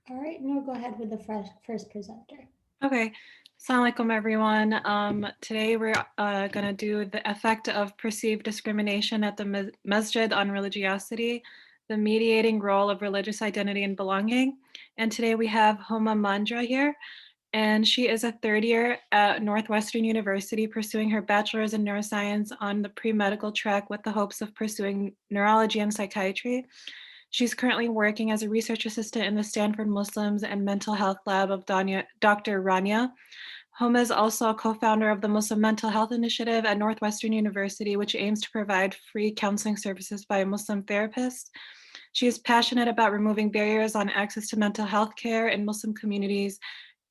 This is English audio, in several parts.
All right, and we'll go ahead with the first presenter. Okay. Assalamu alaikum, everyone. Today we're going to do the effect of perceived discrimination at the Masjid on religiosity, the mediating role of religious identity and belonging. And today we have Huma Manjra here, and she is a third year at Northwestern University pursuing her bachelor's in neuroscience on the pre-medical track with the hopes of pursuing neurology and psychiatry. She's currently working as a research assistant in the Stanford Muslims and Mental Health Lab of Dr. Rania. Homa is also a co-founder of the Muslim Mental Health Initiative at Northwestern University, which aims to provide free counseling services by Muslim therapists. She is passionate about removing barriers on access to mental health care in Muslim communities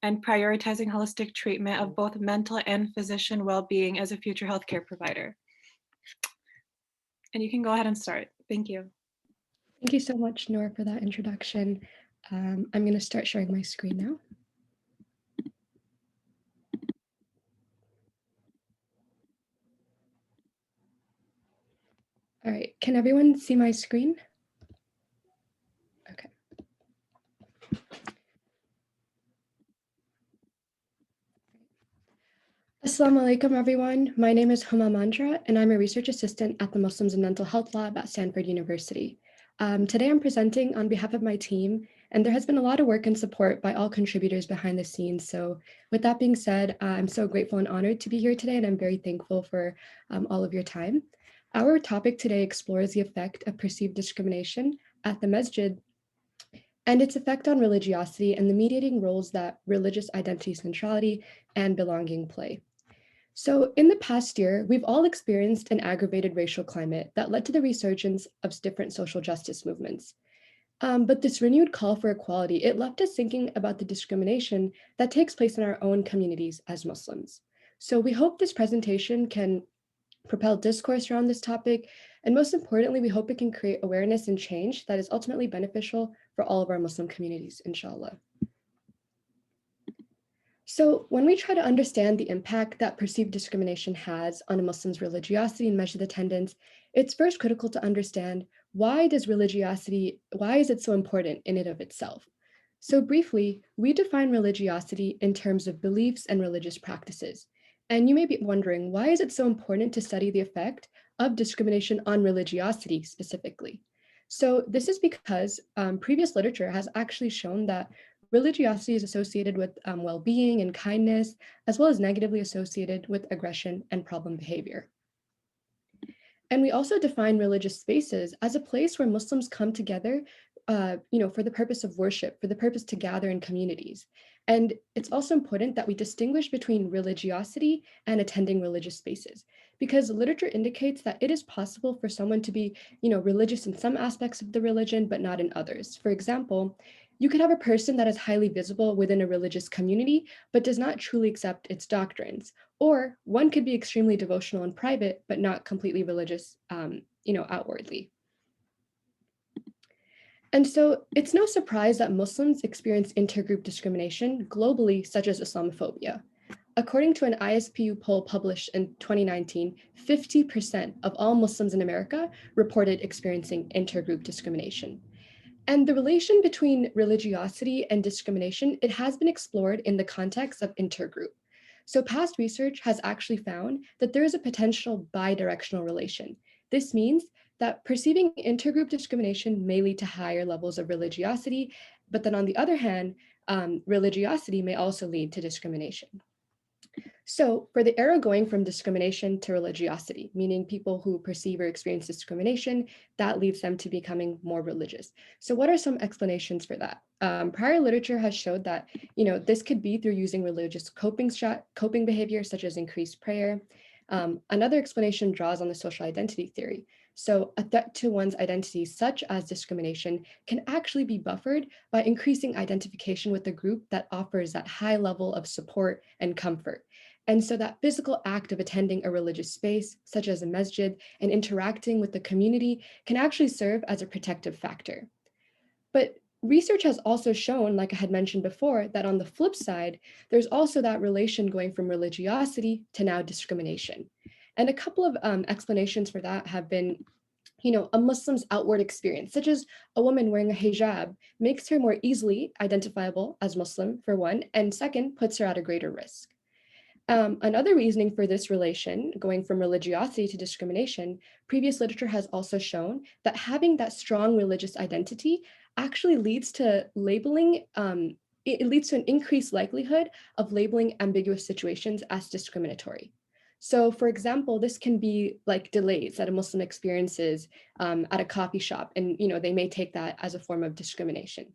and prioritizing holistic treatment of both mental and physician well-being as a future healthcare provider. And you can go ahead and start. Thank you. Thank you so much, Noor, for that introduction. I'm going to start sharing my screen now. All right, can everyone see my screen? Okay. Assalamu alaikum, everyone. My name is Huma Manjra, and I'm a research assistant at the Muslims and Mental Health Lab at Stanford University. Today, I'm presenting on behalf of my team, and there has been a lot of work and support by all contributors behind the scenes. So with that being said, I'm so grateful and honored to be here today, and I'm very thankful for all of your time. Our topic today explores the effect of perceived discrimination at the Masjid and its effect on religiosity and the mediating roles that religious identity centrality and belonging play. So in the past year, we've all experienced an aggravated racial climate that led to the resurgence of different social justice movements. But this renewed call for equality, it left us thinking about the discrimination that takes place in our own communities as Muslims. So we hope this presentation can propel discourse around this topic, and most importantly, we hope it can create awareness and change that is ultimately beneficial for all of our Muslim communities, inshallah. So when we try to understand the impact that perceived discrimination has on a Muslim's religiosity and masjid attendance, it's first critical to understand why is it so important in and of itself? So briefly, we define religiosity in terms of beliefs and religious practices. And you may be wondering, why is it so important to study the effect of discrimination on religiosity specifically? So this is because previous literature has actually shown that religiosity is associated with well-being and kindness, as well as negatively associated with aggression and problem behavior. And we also define religious spaces as a place where Muslims come together, for the purpose of worship, for the purpose to gather in communities. And it's also important that we distinguish between religiosity and attending religious spaces, because literature indicates that it is possible for someone to be, religious in some aspects of the religion, but not in others. For example, you could have a person that is highly visible within a religious community, but does not truly accept its doctrines. Or one could be extremely devotional in private, but not completely religious, outwardly. And so it's no surprise that Muslims experience intergroup discrimination globally, such as Islamophobia. According to an ISPU poll published in 2019, 50% of all Muslims in America reported experiencing intergroup discrimination. And the relation between religiosity and discrimination, it has been explored in the context of intergroup. So past research has actually found that there is a potential bidirectional relation. This means that perceiving intergroup discrimination may lead to higher levels of religiosity, but then on the other hand, religiosity may also lead to discrimination. So for the arrow going from discrimination to religiosity, meaning people who perceive or experience discrimination, that leads them to becoming more religious. So what are some explanations for that? Prior literature has showed that, this could be through using religious coping behavior, such as increased prayer. Another explanation draws on the social identity theory. So a threat to one's identity, such as discrimination, can actually be buffered by increasing identification with a group that offers that high level of support and comfort. And so that physical act of attending a religious space, such as a masjid, and interacting with the community can actually serve as a protective factor. But research has also shown, like I had mentioned before, that on the flip side, there's also that relation going from religiosity to now discrimination. And a couple of explanations for that have been, A Muslim's outward experience, such as a woman wearing a hijab, makes her more easily identifiable as Muslim, for one, and second, puts her at a greater risk. Another reasoning for this relation, going from religiosity to discrimination, previous literature has also shown that having that strong religious identity actually leads to labeling, it leads to an increased likelihood of labeling ambiguous situations as discriminatory. So for example, this can be like delays that a Muslim experiences at a coffee shop, and they may take that as a form of discrimination.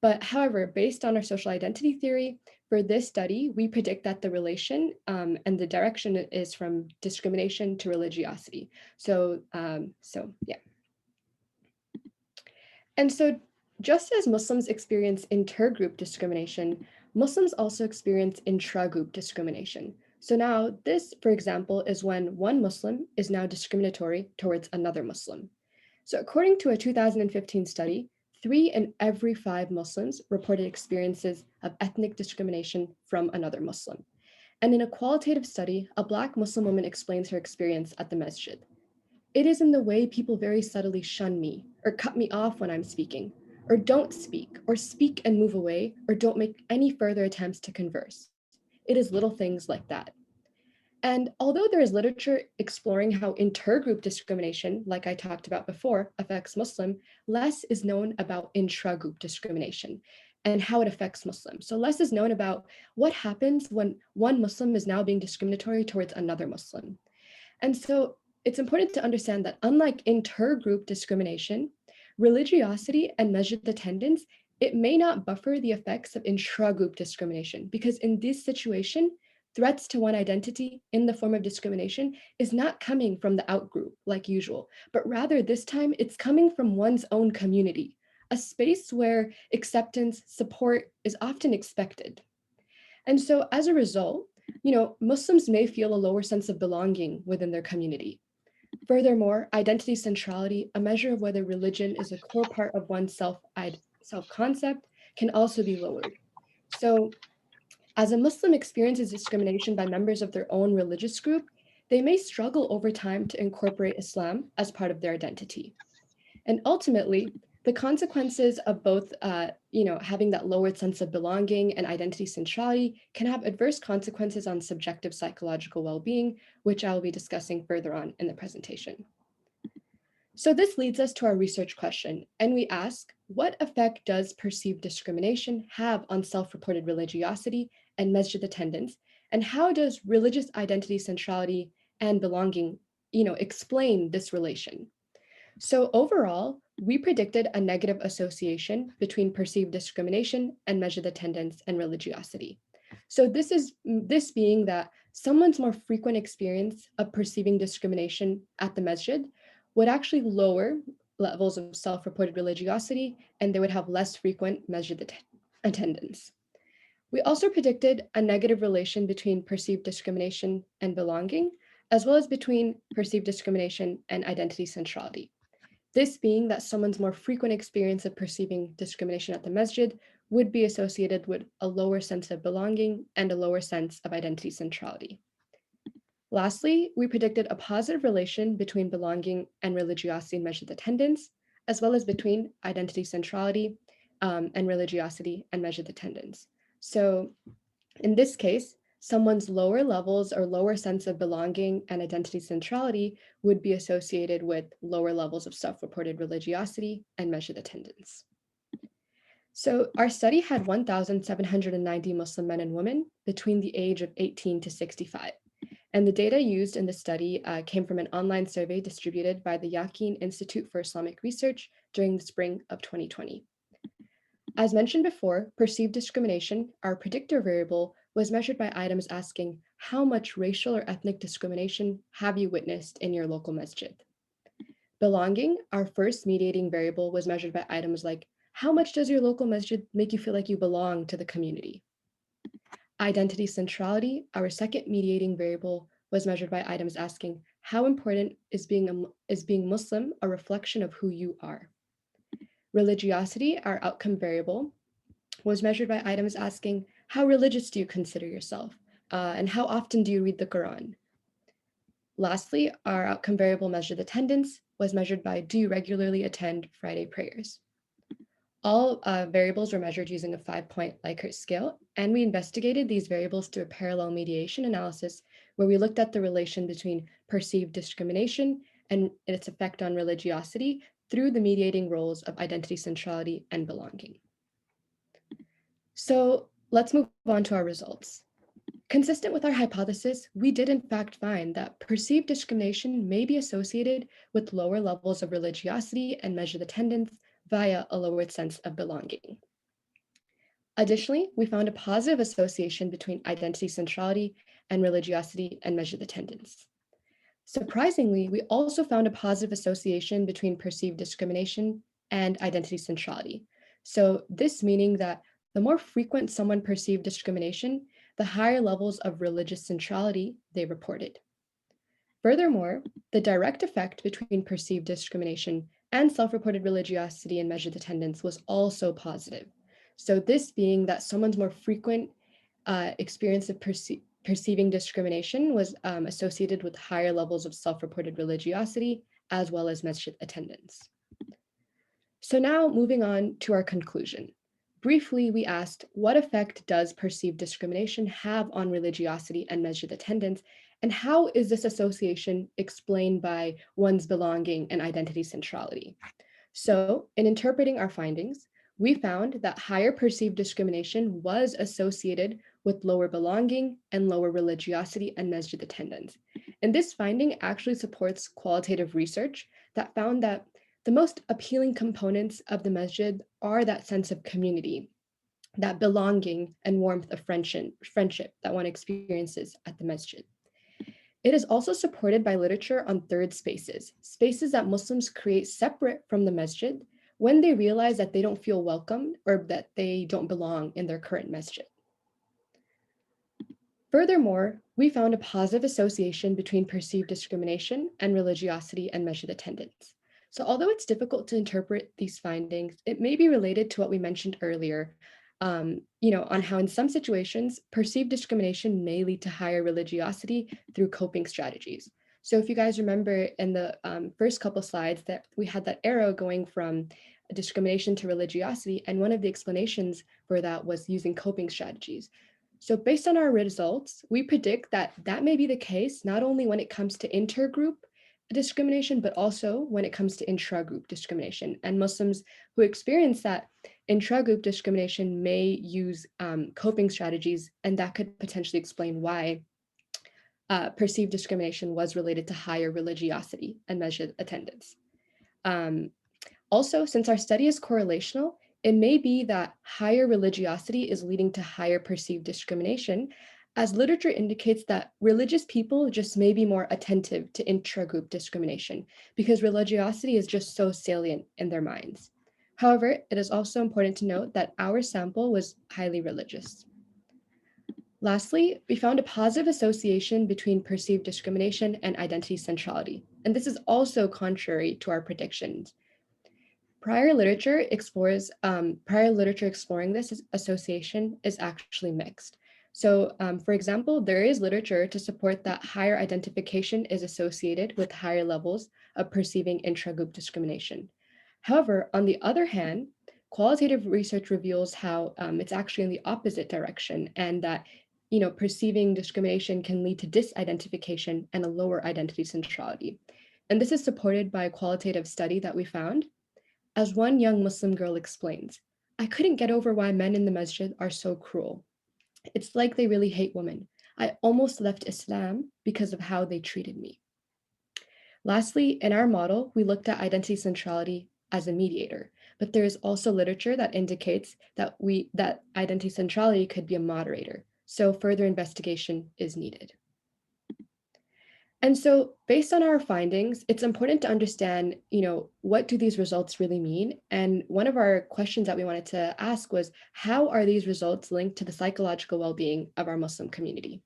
But however, based on our social identity theory, for this study, we predict that the relation and the direction is from discrimination to religiosity. So yeah. And so just as Muslims experience intergroup discrimination, Muslims also experience intragroup discrimination. So now this, for example, is when one Muslim is now discriminatory towards another Muslim. So according to a 2015 study, 3 in every 5 Muslims reported experiences of ethnic discrimination from another Muslim. And in a qualitative study, a Black Muslim woman explains her experience at the Masjid. It is in the way people very subtly shun me, or cut me off when I'm speaking, or don't speak, or speak and move away, or don't make any further attempts to converse. It is little things like that. And although there is literature exploring how intergroup discrimination, like I talked about before, affects Muslim, less is known about intragroup discrimination and how it affects Muslims. So less is known about what happens when one Muslim is now being discriminatory towards another Muslim. And so it's important to understand that unlike intergroup discrimination, religiosity and Masjid attendance, it may not buffer the effects of intragroup discrimination, because in this situation, threats to one identity in the form of discrimination is not coming from the outgroup like usual, but rather this time it's coming from one's own community, a space where acceptance, support is often expected. And so as a result, Muslims may feel a lower sense of belonging within their community. Furthermore, identity centrality, a measure of whether religion is a core part of one's self-concept, can also be lowered. So as a Muslim experiences discrimination by members of their own religious group, they may struggle over time to incorporate Islam as part of their identity. And ultimately, the consequences of both, having that lowered sense of belonging and identity centrality can have adverse consequences on subjective psychological well-being, which I will be discussing further on in the presentation. So this leads us to our research question, and we ask, what effect does perceived discrimination have on self-reported religiosity and Masjid attendance, and how does religious identity centrality and belonging, explain this relation? So overall, we predicted a negative association between perceived discrimination and Masjid attendance and religiosity. So this being that someone's more frequent experience of perceiving discrimination at the Masjid would actually lower levels of self-reported religiosity, and they would have less frequent Masjid attendance. We also predicted a negative relation between perceived discrimination and belonging, as well as between perceived discrimination and identity centrality. This being that someone's more frequent experience of perceiving discrimination at the Masjid would be associated with a lower sense of belonging and a lower sense of identity centrality. Lastly, we predicted a positive relation between belonging and religiosity and Masjid attendance, as well as between identity centrality and religiosity and Masjid attendance. So in this case, someone's lower levels or lower sense of belonging and identity centrality would be associated with lower levels of self-reported religiosity and Masjid attendance. So our study had 1,790 Muslim men and women between the age of 18 to 65. And the data used in the study came from an online survey distributed by the Yaqeen Institute for Islamic Research during the spring of 2020. As mentioned before, perceived discrimination, our predictor variable, was measured by items asking, how much racial or ethnic discrimination have you witnessed in your local masjid? Belonging, our first mediating variable, was measured by items like, how much does your local masjid make you feel like you belong to the community? Identity centrality, our second mediating variable, was measured by items asking, how important is being Muslim a reflection of who you are? Religiosity, our outcome variable, was measured by items asking, how religious do you consider yourself? And how often do you read the Quran? Lastly, our outcome variable measured attendance was measured by do you regularly attend Friday prayers? All variables were measured using a 5-point Likert scale, and we investigated these variables through a parallel mediation analysis where we looked at the relation between perceived discrimination and its effect on religiosity through the mediating roles of identity centrality and belonging. So let's move on to our results. Consistent with our hypothesis, we did in fact find that perceived discrimination may be associated with lower levels of religiosity and measured attendance via a lowered sense of belonging. Additionally, we found a positive association between identity centrality and religiosity and measured attendance. Surprisingly, we also found a positive association between perceived discrimination and identity centrality. So this meaning that the more frequent someone perceived discrimination, the higher levels of religious centrality they reported. Furthermore, the direct effect between perceived discrimination and self-reported religiosity and measured attendance was also positive. So this being that someone's more frequent experience of perceiving discrimination was associated with higher levels of self-reported religiosity as well as measured attendance. So now moving on to our conclusion. Briefly, we asked, what effect does perceived discrimination have on religiosity and measured attendance, and how is this association explained by one's belonging and identity centrality? So, in interpreting our findings, we found that higher perceived discrimination was associated with lower belonging and lower religiosity and measured attendance. And this finding actually supports qualitative research that found that the most appealing components of the Masjid are that sense of community, that belonging and warmth of friendship that one experiences at the Masjid. It is also supported by literature on third spaces, spaces that Muslims create separate from the Masjid when they realize that they don't feel welcome or that they don't belong in their current Masjid. Furthermore, we found a positive association between perceived discrimination and religiosity and measured attendance. So although it's difficult to interpret these findings, it may be related to what we mentioned earlier, on how in some situations, perceived discrimination may lead to higher religiosity through coping strategies. So if you guys remember in the first couple slides that we had that arrow going from discrimination to religiosity, and one of the explanations for that was using coping strategies. So based on our results, we predict that that may be the case, not only when it comes to intergroup discrimination, but also when it comes to intra-group discrimination. And Muslims who experience that intra-group discrimination may use coping strategies, and that could potentially explain why perceived discrimination was related to higher religiosity and measured attendance. Also, since our study is correlational, it may be that higher religiosity is leading to higher perceived discrimination, as literature indicates that religious people just may be more attentive to intra-group discrimination because religiosity is just so salient in their minds. However, it is also important to note that our sample was highly religious. Lastly, we found a positive association between perceived discrimination and identity centrality, and this is also contrary to our predictions. Prior literature exploring this association is actually mixed. So, for example, there is literature to support that higher identification is associated with higher levels of perceiving intra-group discrimination. However, on the other hand, qualitative research reveals how it's actually in the opposite direction, and that perceiving discrimination can lead to disidentification and a lower identity centrality. And this is supported by a qualitative study that we found. As one young Muslim girl explains, I couldn't get over why men in the masjid are so cruel. It's like they really hate women. I almost left Islam because of how they treated me. Lastly, in our model, we looked at identity centrality as a mediator, but there is also literature that indicates that identity centrality could be a moderator. So further investigation is needed. And so based on our findings, it's important to understand, what do these results really mean? And one of our questions that we wanted to ask was, how are these results linked to the psychological well-being of our Muslim community?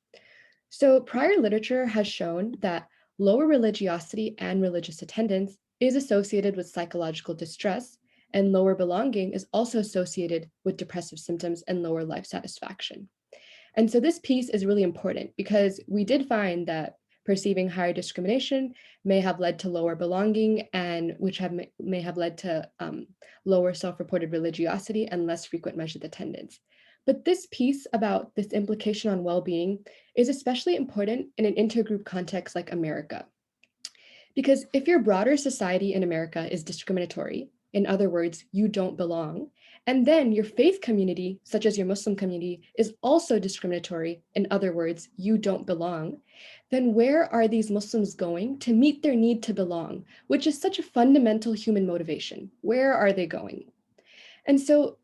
So prior literature has shown that lower religiosity and religious attendance is associated with psychological distress, and lower belonging is also associated with depressive symptoms and lower life satisfaction. And so this piece is really important because we did find that Perceiving higher discrimination may have led to lower belonging, and which may have led to lower self-reported religiosity and less frequent measured attendance. But this piece about this implication on well-being is especially important in an intergroup context like America. Because if your broader society in America is discriminatory, in other words, you don't belong, and then your faith community, such as your Muslim community, is also discriminatory, in other words, you don't belong, then where are these Muslims going to meet their need to belong, which is such a fundamental human motivation? Where are they going? And so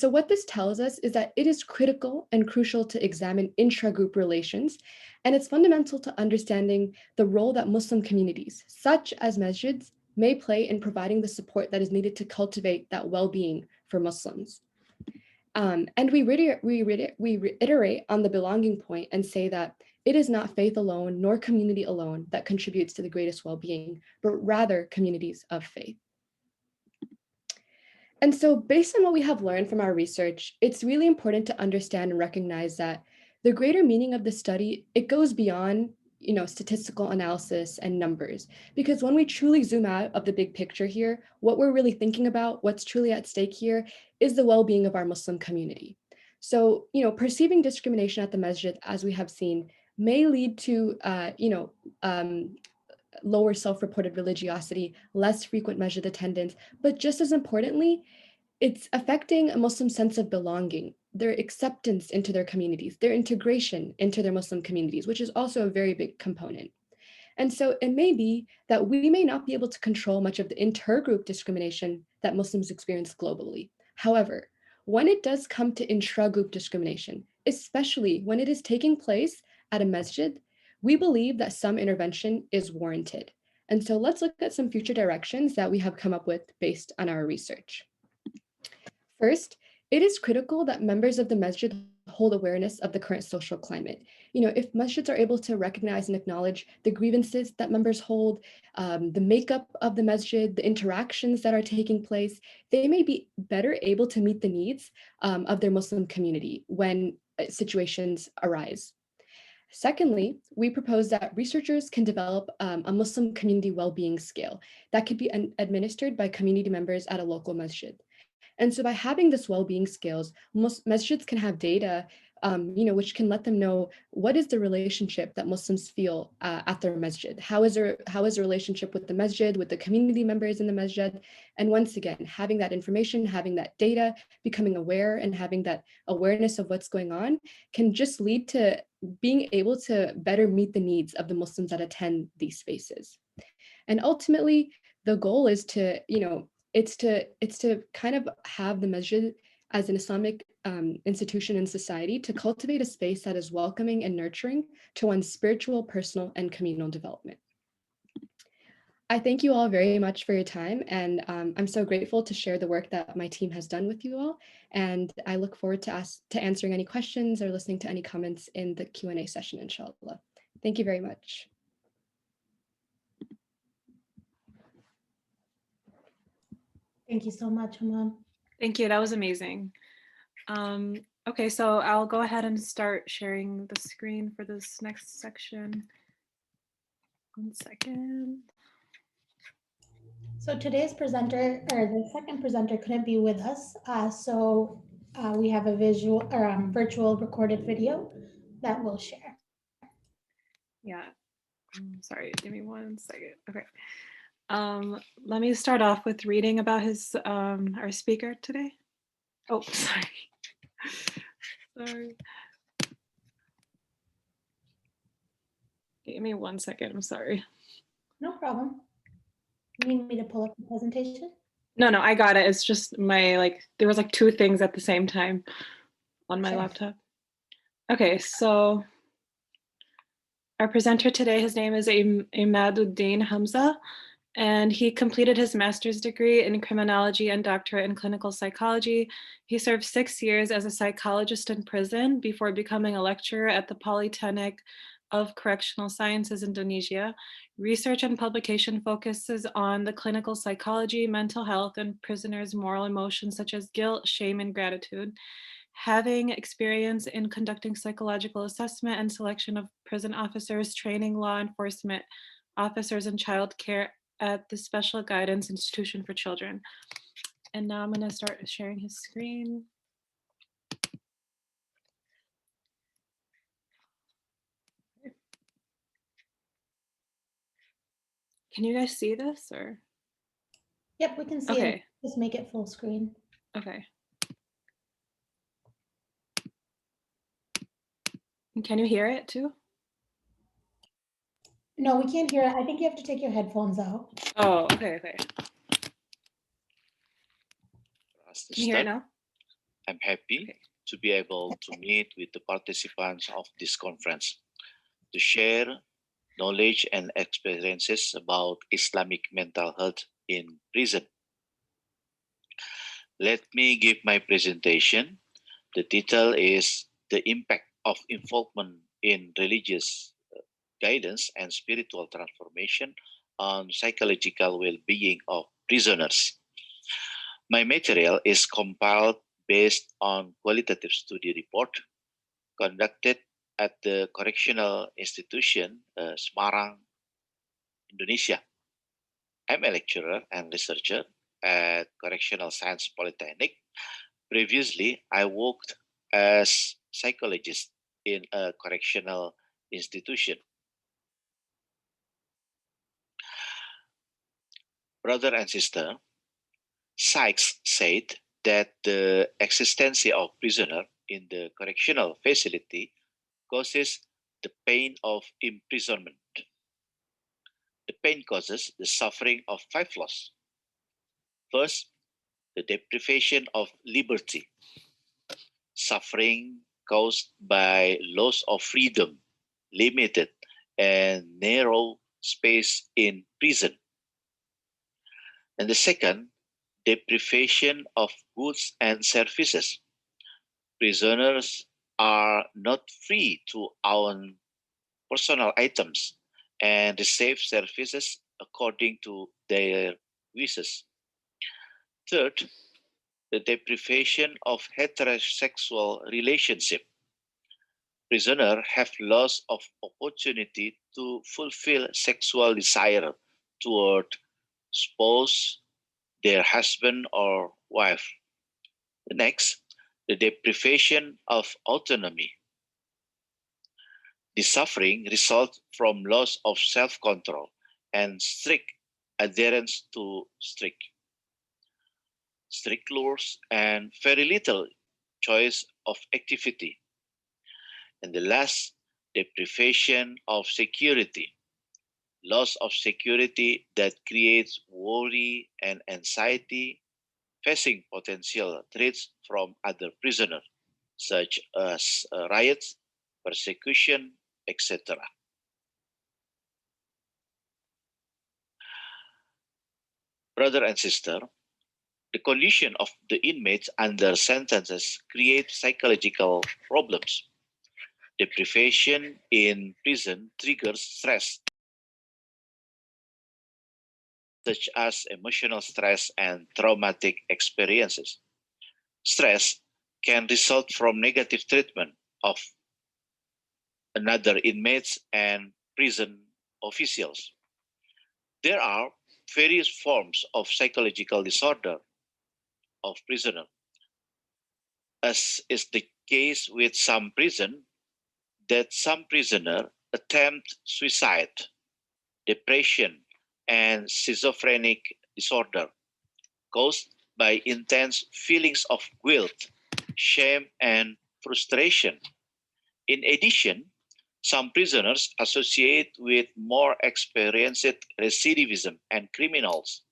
what this tells us is that it is critical and crucial to examine intra-group relations, and it's fundamental to understanding the role that Muslim communities, such as masjids, may play in providing the support that is needed to cultivate that well-being for Muslims. And we reiterate on the belonging point and say that it is not faith alone nor community alone that contributes to the greatest well-being, but rather communities of faith. And so based on what we have learned from our research, it's really important to understand and recognize that the greater meaning of the study, it goes beyond statistical analysis and numbers. Because when we truly zoom out of the big picture here, what we're really thinking about, what's truly at stake here, is the well-being of our Muslim community. So, perceiving discrimination at the masjid, as we have seen, may lead to, lower self-reported religiosity, less frequent measured attendance, but just as importantly, it's affecting a Muslim sense of belonging, their acceptance into their communities, their integration into their Muslim communities, which is also a very big component. And so it may be that we may not be able to control much of the intergroup discrimination that Muslims experience globally. However, when it does come to intra-group discrimination, especially when it is taking place at a masjid, we believe that some intervention is warranted. And so let's look at some future directions that we have come up with based on our research. First, it is critical that members of the masjid hold awareness of the current social climate. If masjids are able to recognize and acknowledge the grievances that members hold, the makeup of the masjid, the interactions that are taking place, they may be better able to meet the needs of their Muslim community when situations arise. Secondly, we propose that researchers can develop a Muslim community well-being scale that could be administered by community members at a local masjid. And so by having this well-being scales, masjids can have data, which can let them know what is the relationship that Muslims feel at their masjid. How is the relationship with the masjid, with the community members in the masjid? And once again, having that information, having that data, becoming aware and having that awareness of what's going on can just lead to being able to better meet the needs of the Muslims that attend these spaces. And ultimately, the goal is to, it's to kind of have the masjid as an Islamic institution in society to cultivate a space that is welcoming and nurturing to one's spiritual, personal, and communal development. I thank you all very much for your time, and I'm so grateful to share the work that my team has done with you all, and I look forward to answering any questions or listening to any comments in the Q&A session, inshallah. Thank you very much. Thank you so much, Huma. Thank you, that was amazing. Okay, so I'll go ahead and start sharing the screen for this next section. 1 second. So today's presenter, or the second presenter, couldn't be with us. We have a virtual recorded video that we'll share. Yeah, sorry, give me 1 second. Okay. Let me start off with reading about our speaker today. Oh, sorry. Sorry. Give me 1 second, I'm sorry. No problem. You need me to pull up the presentation? No, I got it. It's just there was 2 things at the same time on my laptop. Okay, so our presenter today, his name is Imaduddin Hamzah, and he completed his master's degree in criminology and doctorate in clinical psychology. He served 6 years as a psychologist in prison before becoming a lecturer at the Polytechnic of Correctional Sciences, Indonesia. Research and publication focuses on the clinical psychology, mental health, and prisoners' moral emotions such as guilt, shame, and gratitude. having experience in conducting psychological assessment and selection of prison officers, training law enforcement officers and child care at the Special Guidance Institution for Children. And now I'm going to start sharing his screen. Can you guys see this or? Yep, we can see it. Okay. Just make it full screen. Okay. And can you hear it too? No, we can't hear it. I think you have to take your headphones out. Oh, okay, okay. Can you hear it now? I'm happy to be able to meet with the participants of this conference to share knowledge and experiences about Islamic mental health in prison. Let me give my presentation. The title is The Impact of Involvement in Religious Guidance and Spiritual Transformation on Psychological Well-Being of Prisoners. My material is compiled based on qualitative study report conducted at the Correctional Institution, Semarang, Indonesia. I'm a lecturer and researcher at Correctional Science Polytechnic. Previously, I worked as psychologist in a correctional institution. Brother and sister, Sykes said that the existence of prisoner in the correctional facility causes the pain of imprisonment. The pain causes the suffering of 5 loss. First, the deprivation of liberty, suffering caused by loss of freedom, limited and narrow space in prison. And the second, deprivation of goods and services. Prisoners are not free to own personal items and receive services according to their wishes. Third, the deprivation of heterosexual relationship. Prisoners have loss of opportunity to fulfill sexual desire toward spouse, their husband or wife. Next, the deprivation of autonomy. The suffering results from loss of self-control and strict adherence to strict laws and very little choice of activity. And the last, deprivation of security. Loss of security that creates worry and anxiety facing potential threats from other prisoners, such as riots, persecution, etc. Brother and sister, the condition of the inmates under sentences create psychological problems. Deprivation in prison triggers stress, such as emotional stress and traumatic experiences. Stress can result from negative treatment of another inmates and prison officials. There are various forms of psychological disorder of prisoner. As is the case with some prison, that some prisoner attempt suicide, depression, and schizophrenic disorder caused by intense feelings of guilt, shame, and frustration. In addition, some prisoners associate with more experienced recidivism and criminals.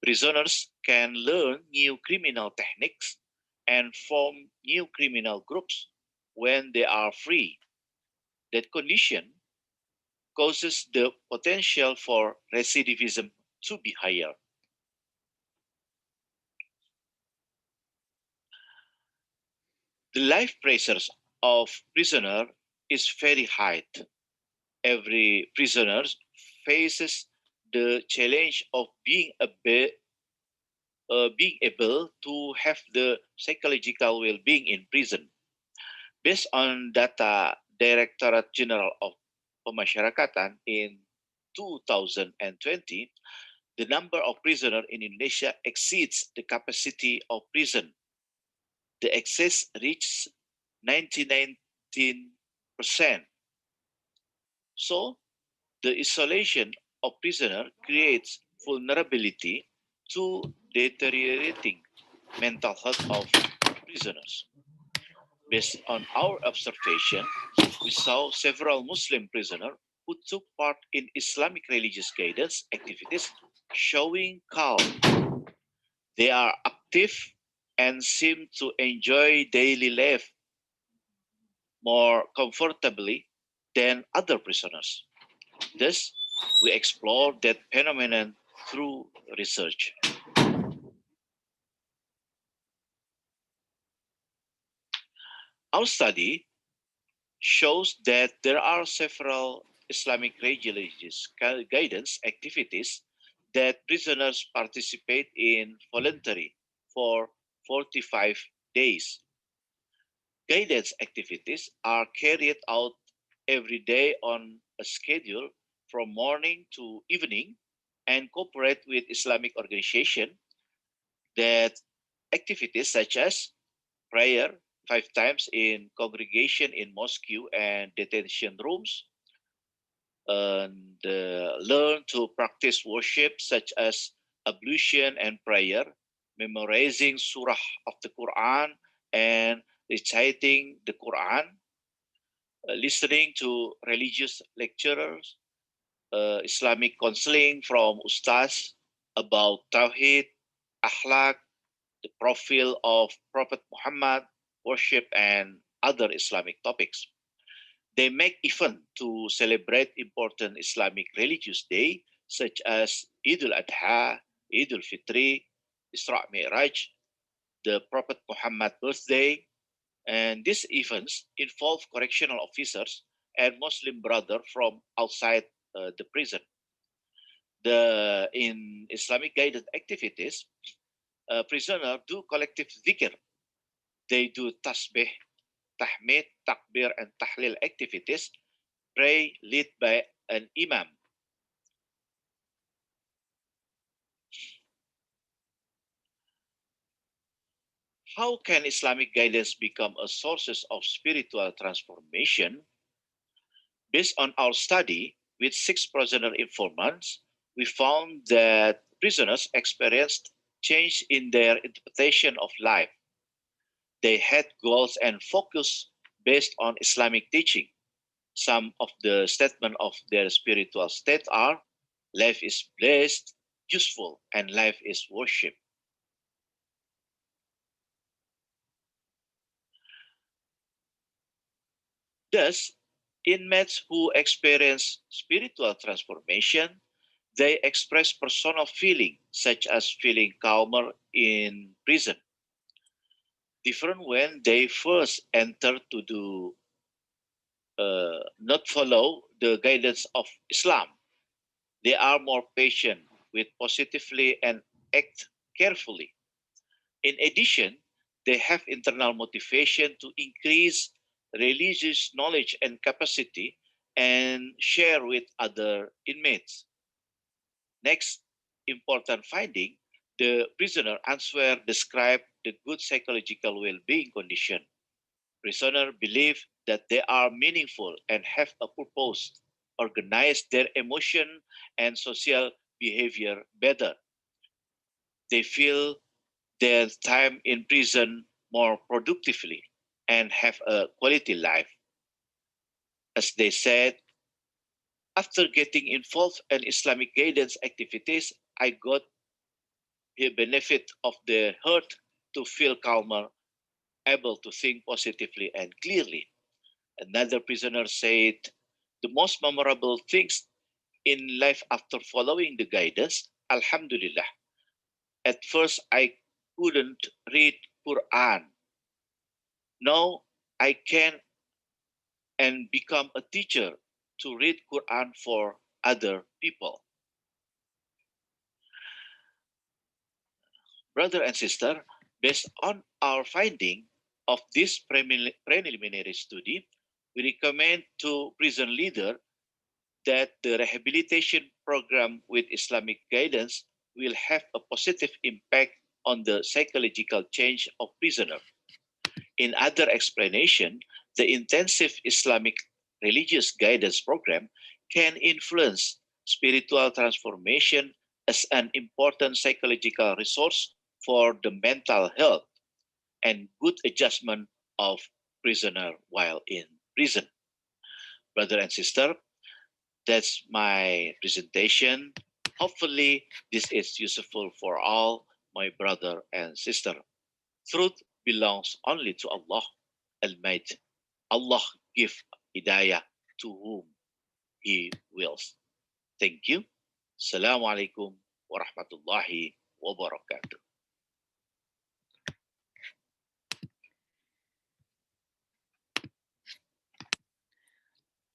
Prisoners can learn new criminal techniques and form new criminal groups when they are free. That condition causes the potential for recidivism to be higher. The life pressures of prisoner is very high. Every prisoner faces the challenge of being being able to have the psychological well-being in prison. Based on data Directorate General of Pemasyarakatan in 2020, the number of prisoners in Indonesia exceeds the capacity of prison. The excess reaches 99%. So, the isolation of prisoner creates vulnerability to deteriorating mental health of prisoners. Based on our observation, we saw several Muslim prisoners who took part in Islamic religious guidance activities showing calm. They are active and seem to enjoy daily life more comfortably than other prisoners. Thus, we explore that phenomenon through research. Our study shows that there are several Islamic religious guidance activities that prisoners participate in voluntarily for 45 days. Guidance activities are carried out every day on a schedule from morning to evening and cooperate with Islamic organizations. That activities such as prayer 5 times in congregation in mosque and detention rooms, and learn to practice worship such as ablution and prayer, memorizing surah of the Quran and reciting the Quran, listening to religious lecturers, Islamic counseling from ustaz about tawhid, akhlaq, the profile of Prophet Muhammad, worship, and other Islamic topics. They make events to celebrate important Islamic religious day such as Eid al-Adha, Eid al-Fitri, Isra Mi'raj, the Prophet Muhammad birthday, and these events involve correctional officers and Muslim brothers from outside the prison. In Islamic guided activities, prisoners do collective dhikr. They do tasbih, tahmid, takbir, and tahlil activities, pray led by an imam. How can Islamic guidance become a source of spiritual transformation? Based on our study with 6 prisoner informants, we found that prisoners experienced change in their interpretation of life. They had goals and focus based on Islamic teaching. Some of the statements of their spiritual state are, life is blessed, useful, and life is worship. Thus, inmates who experience spiritual transformation, they express personal feeling, such as feeling calmer in prison. Different when they first enter to do not follow the guidance of Islam. They are more patient with positively and act carefully. In addition, they have internal motivation to increase religious knowledge and capacity and share with other inmates. Next important finding, the prisoner answer describe the good psychological well-being condition. Prisoners believe that they are meaningful and have a purpose, organize their emotion and social behavior better. They feel their time in prison more productively and have a quality life. As they said, after getting involved in Islamic guidance activities, I got the benefit of the heart to feel calmer, able to think positively and clearly. Another prisoner said, the most memorable things in life after following the guidance, Alhamdulillah. At first, I couldn't read Quran. Now I can and become a teacher to read Quran for other people. Brother and sister, based on our finding of this preliminary study, we recommend to prison leader that the rehabilitation program with Islamic guidance will have a positive impact on the psychological change of prisoner. In other explanation, the intensive Islamic religious guidance program can influence spiritual transformation as an important psychological resource for the mental health and good adjustment of prisoner while in prison. Brother and sister, that's my presentation. Hopefully, this is useful for all my brother and sister. Truth belongs only to Allah Almighty. Allah give hidayah to whom He wills. Thank you. Assalamualaikum warahmatullahi wabarakatuh.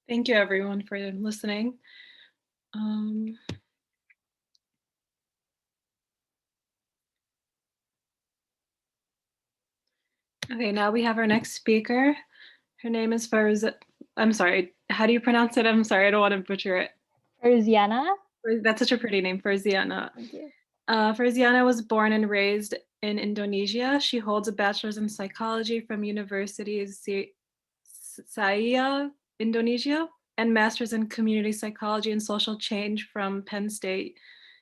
Thank you everyone for listening. Okay, now we have our next speaker. Her name is Fairuziana. I'm sorry, how do you pronounce it? I'm sorry, I don't want to butcher it. Fairuziana. That's such a pretty name, Fairuziana. Thank you. Fairuziana was born and raised in Indonesia. She holds a bachelor's in psychology from University Saya, Indonesia, and master's in community psychology and social change from Penn State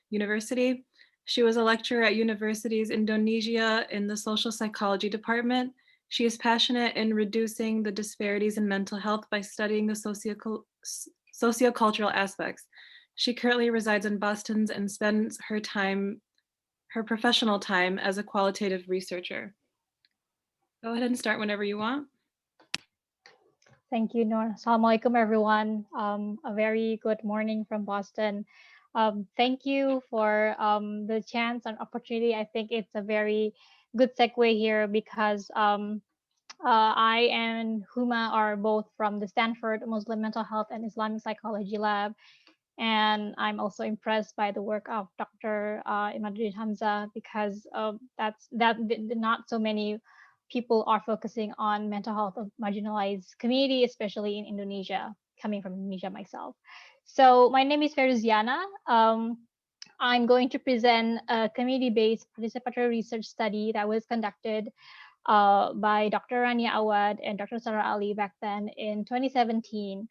University. She was a lecturer at universities Indonesia in the social psychology department. She is passionate in reducing the disparities in mental health by studying the sociocultural aspects. She currently resides in Boston and spends her professional time as a qualitative researcher. Go ahead and start whenever you want. Thank you, Noor. Assalamualaikum, everyone. A very good morning from Boston. Thank you for the chance and opportunity. I think it's a very good segue here because I and Huma are both from the Stanford Muslim Mental Health and Islamic Psychology Lab. And I'm also impressed by the work of Dr. Imaduddin Hamzah because not so many people are focusing on mental health of marginalized community, especially in Indonesia, coming from Indonesia myself. So my name is Fairuziana. I'm going to present a community-based participatory research study that was conducted by Dr. Dania Awad and Dr. Sarah Ali back then in 2017.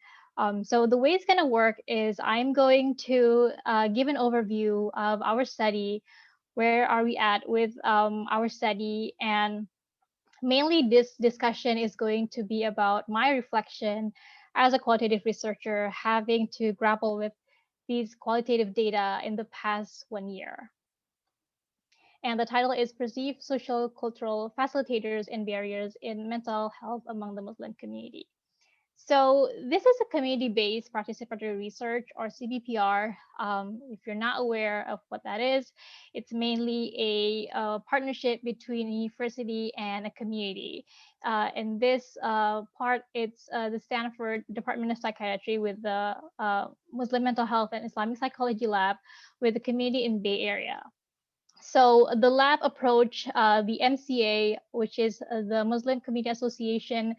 So the way it's going to work is I'm going to give an overview of our study, where are we at with our study, and mainly this discussion is going to be about my reflection as a qualitative researcher having to grapple with these qualitative data in the past 1 year. And the title is Perceived Social Cultural Facilitators and Barriers in Mental Health Among the Muslim Community. So this is a community-based participatory research, or CBPR. If you're not aware of what that is, it's mainly a partnership between a university and a community. In this part, it's the Stanford Department of Psychiatry with the Muslim Mental Health and Islamic Psychology Lab with the community in Bay Area. So the lab approached the MCA, which is the Muslim Community Association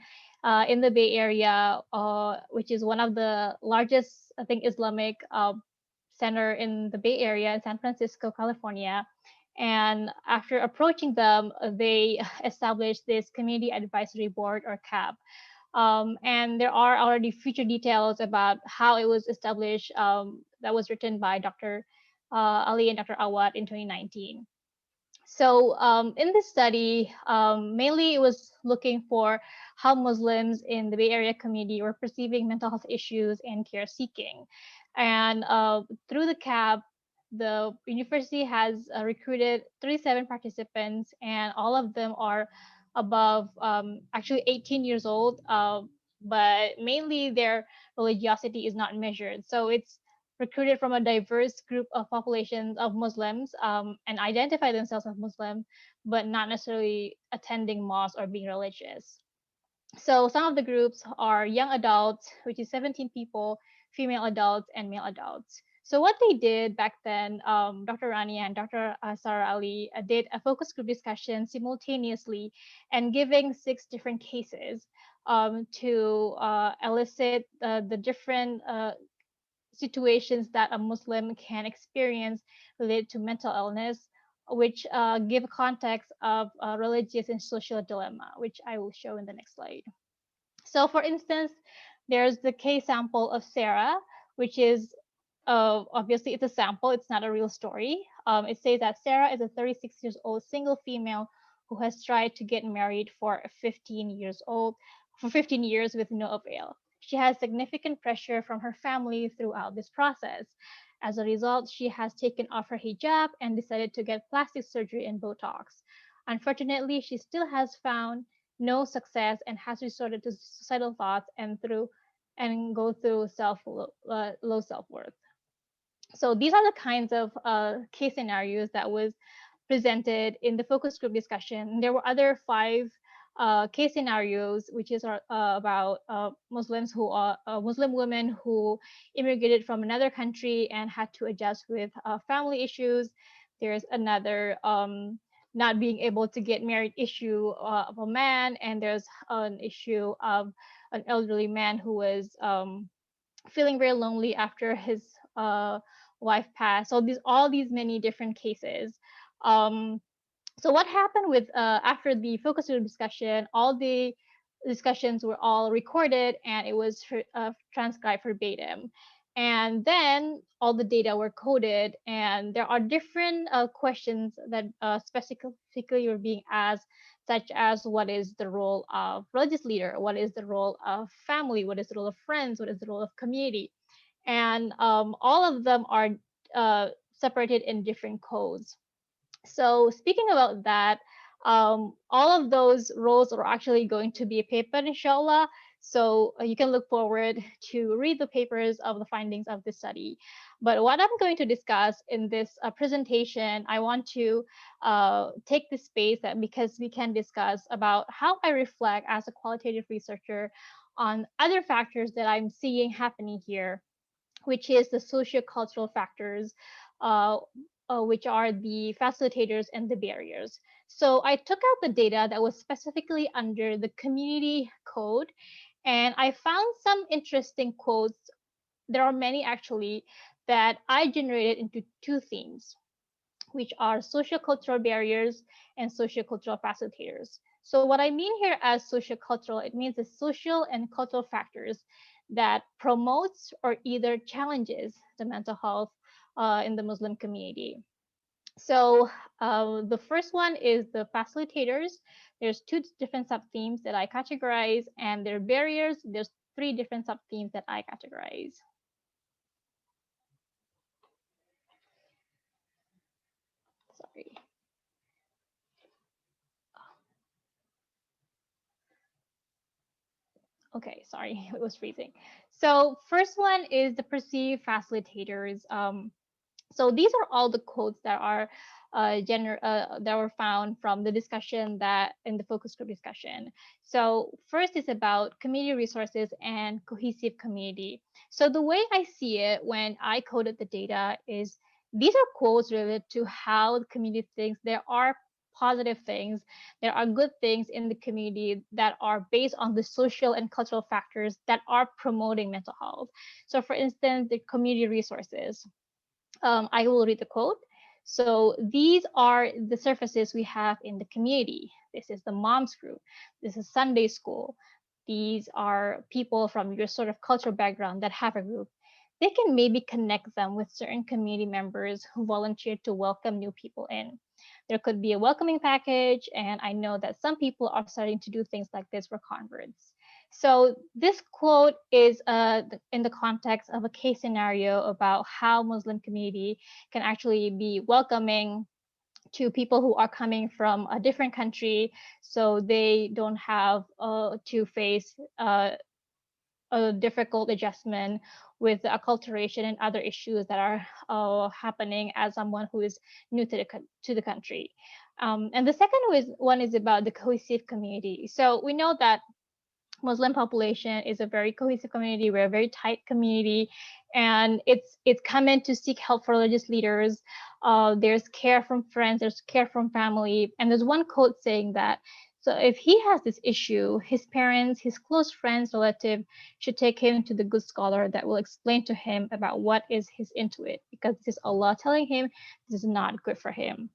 in the Bay Area, which is one of the largest, I think, Islamic center in the Bay Area in San Francisco, California. And after approaching them, they established this Community Advisory Board, or CAB. And there are already future details about how it was established that was written by Dr. Ali and Dr. Awad in 2019. So in this study, mainly it was looking for how Muslims in the Bay Area community were perceiving mental health issues and care seeking. And through the CAB, the university has recruited 37 participants, and all of them are above actually 18 years old, but mainly their religiosity is not measured. So it's recruited from a diverse group of populations of Muslims and identify themselves as Muslim, but not necessarily attending mosque or being religious. So some of the groups are young adults, which is 17 people, female adults, and male adults. So what they did back then, Dr. Rani and Dr. Sarah Ali did a focus group discussion simultaneously and giving 6 different cases to elicit the different situations that a Muslim can experience related to mental illness, which give context of religious and social dilemma, which I will show in the next slide. So, for instance, there's the case sample of Sarah, which is obviously it's a sample, it's not a real story. It says that Sarah is a 36 years old single female who has tried to get married for 15 years old for 15 years with no avail. She has significant pressure from her family throughout this process. As a result, she has taken off her hijab and decided to get plastic surgery and Botox. Unfortunately, she still has found no success and has resorted to suicidal thoughts and go through low self-worth. So these are the kinds of case scenarios that was presented in the focus group discussion. There were other 5 case scenarios, which is about Muslim women who immigrated from another country and had to adjust with family issues. There's another not being able to get married issue of a man, and there's an issue of an elderly man who was feeling very lonely after his wife passed. So all these many different cases. Um, so what happened with after the focus group discussion, all the discussions were all recorded and it was transcribed verbatim. And then all the data were coded, and there are different questions that specifically were being asked, such as what is the role of religious leader, what is the role of family, what is the role of friends, what is the role of community, and all of them are separated in different codes. So speaking about that, all of those roles are actually going to be a paper, inshallah. So you can look forward to read the papers of the findings of this study. But what I'm going to discuss in this presentation, I want to take this space because we can discuss about how I reflect as a qualitative researcher on other factors that I'm seeing happening here, which is the sociocultural factors, uh, which are the facilitators and the barriers. So I took out the data that was specifically under the community code, and I found some interesting quotes. There are many actually that I generated into 2 themes, which are sociocultural barriers and sociocultural facilitators. So what I mean here as sociocultural, it means the social and cultural factors that promotes or either challenges the mental health in the Muslim community. So the first one is the facilitators. There's 2 different sub-themes that I categorize, and their barriers, there's 3 different sub-themes that I categorize. Sorry. Okay, sorry, it was freezing. So first one is the perceived facilitators. So these are all the quotes that are that were found from the discussion that in the focus group discussion. So first is about community resources and cohesive community. So the way I see it when I coded the data is these are quotes related to how the community thinks there are positive things, there are good things in the community that are based on the social and cultural factors that are promoting mental health. So for instance, the community resources. I will read the quote. So these are the services we have in the community. This is the moms group. This is Sunday school. These are people from your sort of cultural background that have a group. They can maybe connect them with certain community members who volunteer to welcome new people in. There could be a welcoming package, and I know that some people are starting to do things like this for converts. So this quote is in the context of a case scenario about how Muslim community can actually be welcoming to people who are coming from a different country, so they don't have to face a difficult adjustment with the acculturation and other issues that are happening as someone who is new to the country. And the second one is about the cohesive community. So we know that Muslim population is a very cohesive community. We're a very tight community, and it's come in to seek help for religious leaders. There's care from friends, there's care from family, and there's one quote saying that. So if he has this issue, his parents, his close friends, relative should take him to the good scholar that will explain to him about what is his intuit, because this is Allah telling him this is not good for him.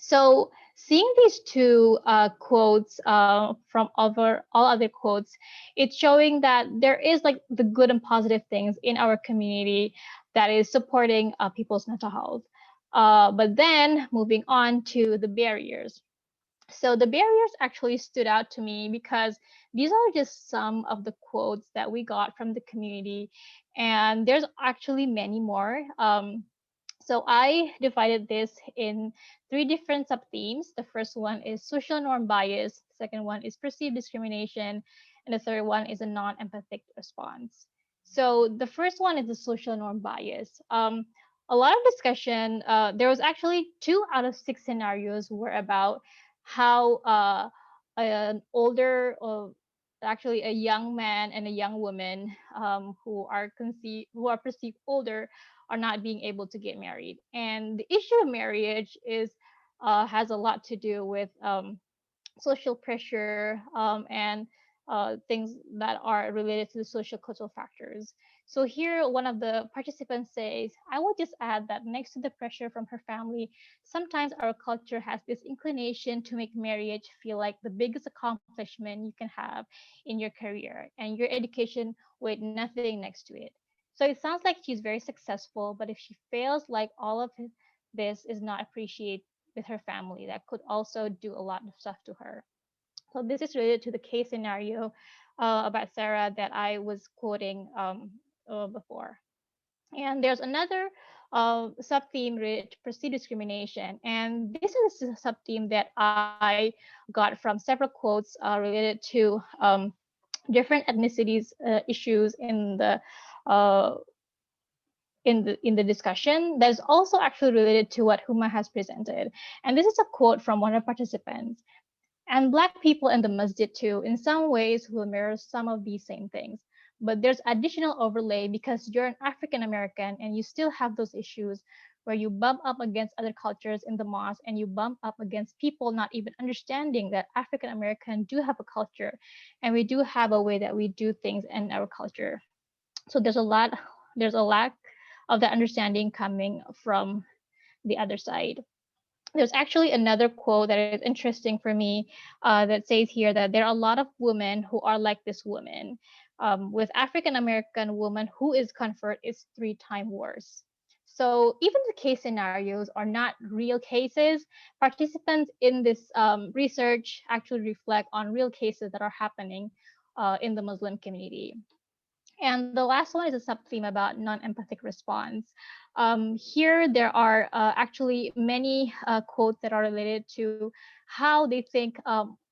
So seeing these two quotes from all other quotes, it's showing that there is like the good and positive things in our community that is supporting people's mental health. But then moving on to the barriers. So the barriers actually stood out to me because these are just some of the quotes that we got from the community, and there's actually many more. So I divided this in three different sub-themes. The first one is social norm bias, the second one is perceived discrimination, and the third one is a non-empathic response. So the first one is the social norm bias. A lot of discussion, there was actually 2 out of 6 scenarios were about how an older, or actually a young man and a young woman who are perceived older are not being able to get married. And the issue of marriage is has a lot to do with social pressure and things that are related to the social cultural factors. So here, one of the participants says, I would just add that next to the pressure from her family, sometimes our culture has this inclination to make marriage feel like the biggest accomplishment you can have in your career, and your education weighed nothing next to it. So it sounds like she's very successful, but if she fails, like all of this is not appreciated with her family, that could also do a lot of stuff to her. So this is related to the case scenario about Sarah that I was quoting before. And there's another sub-theme related to perceived discrimination. And this is a sub-theme that I got from several quotes related to different ethnicities issues uh, in the discussion that is also actually related to what Huma has presented. And this is a quote from one of the participants. And Black people in the masjid too, in some ways, will mirror some of these same things. But there's additional overlay because you're an African American and you still have those issues where you bump up against other cultures in the mosque, and you bump up against people not even understanding that African American do have a culture, and we do have a way that we do things in our culture. So there's a lack of that understanding coming from the other side. There's actually another quote that is interesting for me that says here that there are a lot of women who are like this woman. With African American woman who is comfort is 3 times worse. So even the case scenarios are not real cases. Participants in this research actually reflect on real cases that are happening in the Muslim community. And the last one is a sub-theme about non-empathic response. Here, there are actually many quotes that are related to how they think